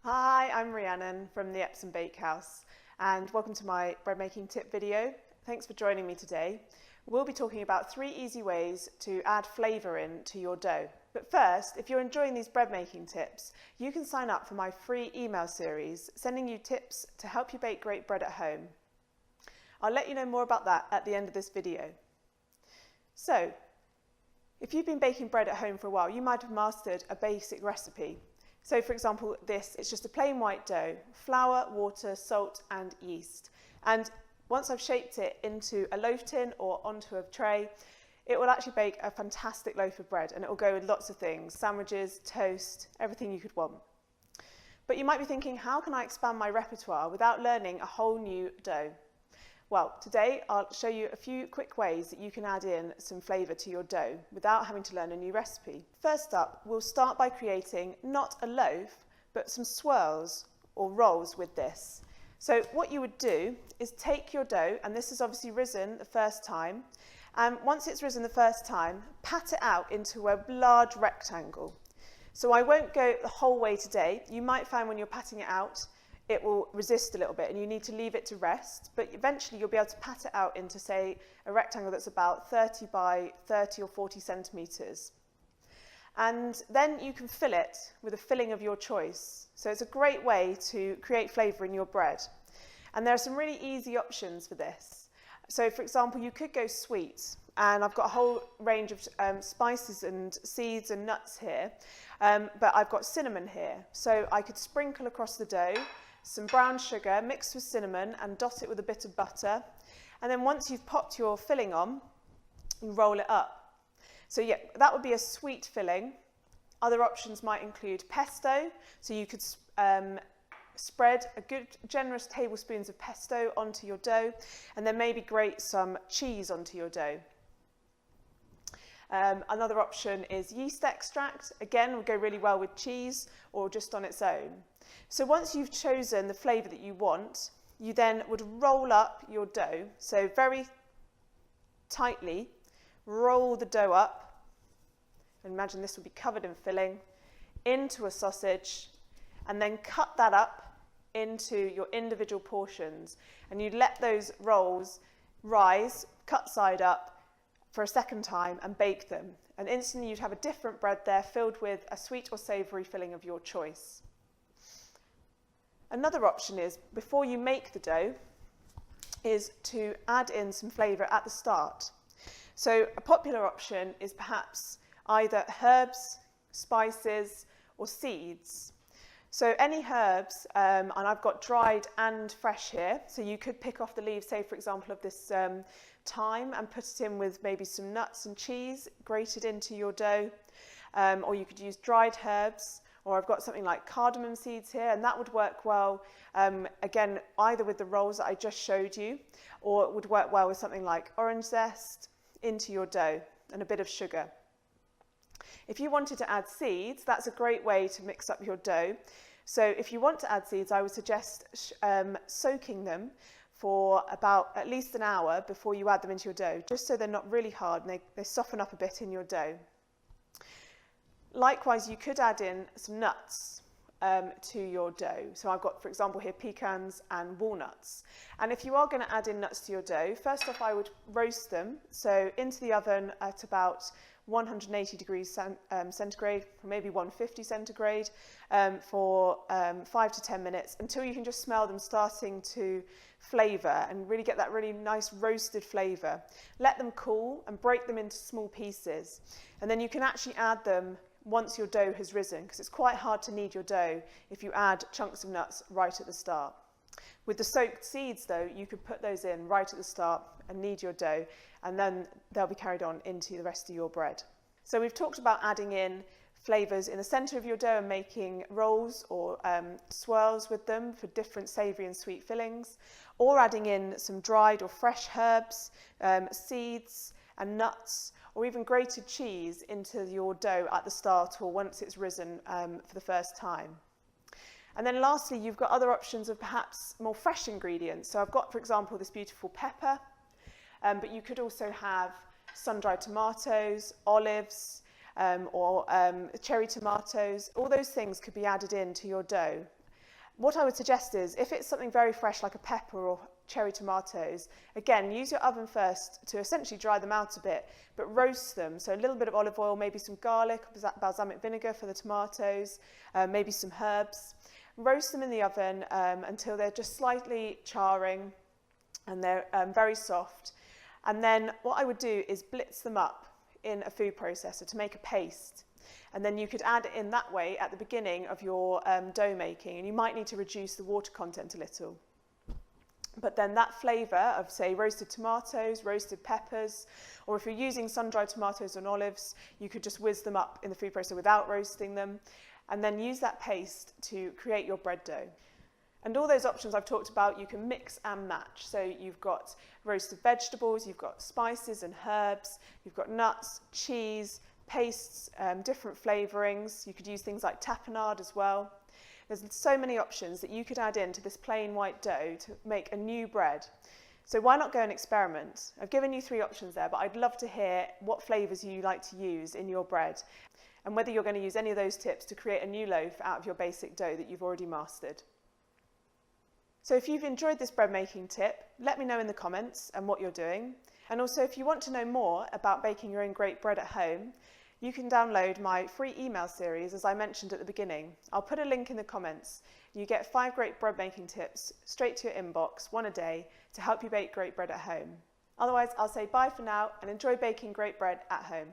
Hi, I'm Rhiannon from the Epsom Bakehouse and welcome to my bread making tip video. Thanks for joining me today. We'll be talking about 3 easy ways to add flavour in to your dough. But first, if you're enjoying these bread making tips, you can sign up for my free email series, sending you tips to help you bake great bread at home. I'll let you know more about that at the end of this video. So, if you've been baking bread at home for a while, you might have mastered a basic recipe. So for example, it's just a plain white dough, flour, water, salt and yeast. And once I've shaped it into a loaf tin or onto a tray, it will actually bake a fantastic loaf of bread, and it will go with lots of things, sandwiches, toast, everything you could want. But you might be thinking, how can I expand my repertoire without learning a whole new dough? Well, today I'll show you a few quick ways that you can add in some flavour to your dough without having to learn a new recipe. First up, we'll start by creating not a loaf, but some swirls or rolls with this. So what you would do is take your dough, and this has obviously risen the first time, and once it's risen the first time, pat it out into a large rectangle. So I won't go the whole way today. You might find when you're patting it out, it will resist a little bit and you need to leave it to rest, but eventually you'll be able to pat it out into, say, a rectangle that's about 30 by 30 or 40 centimetres. And then you can fill it with a filling of your choice. So it's a great way to create flavour in your bread. And there are some really easy options for this. So for example, you could go sweet, and I've got a whole range of spices and seeds and nuts here, but I've got cinnamon here. So I could sprinkle across the dough some brown sugar mixed with cinnamon and dot it with a bit of butter. And then once you've popped your filling on, you roll it up. So yeah, that would be a sweet filling. Other options might include pesto. So you could spread a good generous tablespoons of pesto onto your dough, and then maybe grate some cheese onto your dough. Another option is yeast extract. Again, will go really well with cheese or just on its own. So once you've chosen the flavour that you want, you then would roll up your dough. So very tightly roll the dough up. Imagine this will be covered in filling, into a sausage, and then cut that up into your individual portions. And you'd let those rolls rise, cut side up, for a second time and bake them. And instantly you'd have a different bread there filled with a sweet or savoury filling of your choice. Another option is, before you make the dough, is to add in some flavour at the start. So a popular option is perhaps either herbs, spices or seeds. So any herbs, and I've got dried and fresh here, so you could pick off the leaves, say for example of this thyme, and put it in with maybe some nuts and cheese grated into your dough, or you could use dried herbs, or I've got something like cardamom seeds here, and that would work well, again, either with the rolls that I just showed you, or it would work well with something like orange zest into your dough and a bit of sugar. If you wanted to add seeds, that's a great way to mix up your dough. So if you want to add seeds, I would suggest soaking them for about at least an hour before you add them into your dough, just so they're not really hard and they soften up a bit in your dough. Likewise, you could add in some nuts to your dough. So I've got, for example, here pecans and walnuts. And if you are going to add in nuts to your dough, first off I would roast them. So into the oven at about 180 degrees centigrade, or maybe 150 centigrade, for 5 to 10 minutes, until you can just smell them starting to flavour and really get that really nice roasted flavour. Let them cool and break them into small pieces. And then you can actually add them once your dough has risen, because it's quite hard to knead your dough if you add chunks of nuts right at the start. With the soaked seeds though, you could put those in right at the start and knead your dough, and then they'll be carried on into the rest of your bread. So we've talked about adding in flavours in the centre of your dough and making rolls or swirls with them for different savoury and sweet fillings, or adding in some dried or fresh herbs, seeds and nuts, or even grated cheese into your dough at the start or once it's risen for the first time. And then lastly, you've got other options of perhaps more fresh ingredients. So I've got, for example, this beautiful pepper, but you could also have sun-dried tomatoes, olives, or cherry tomatoes. All those things could be added into your dough. What I would suggest is, if it's something very fresh like a pepper or cherry tomatoes, again, use your oven first to essentially dry them out a bit, but roast them. So a little bit of olive oil, maybe some garlic, balsamic vinegar for the tomatoes, maybe some herbs. Roast them in the oven until they're just slightly charring and they're very soft. And then what I would do is blitz them up in a food processor to make a paste. And then you could add it in that way at the beginning of your dough making, and you might need to reduce the water content a little. But then that flavour of, say, roasted tomatoes, roasted peppers, or if you're using sun-dried tomatoes and olives, you could just whiz them up in the food processor without roasting them, and then use that paste to create your bread dough. And all those options I've talked about, you can mix and match. So you've got roasted vegetables, you've got spices and herbs, you've got nuts, cheese, pastes, different flavourings. You could use things like tapenade as well. There's so many options that you could add into this plain white dough to make a new bread. So why not go and experiment? I've given you 3 options there, but I'd love to hear what flavours you like to use in your bread and whether you're going to use any of those tips to create a new loaf out of your basic dough that you've already mastered. So if you've enjoyed this bread making tip, let me know in the comments and what you're doing. And also, if you want to know more about baking your own great bread at home, you can download my free email series, as I mentioned at the beginning. I'll put a link in the comments. You get 5 great bread making tips straight to your inbox, 1 a day, to help you bake great bread at home. Otherwise, I'll say bye for now and enjoy baking great bread at home.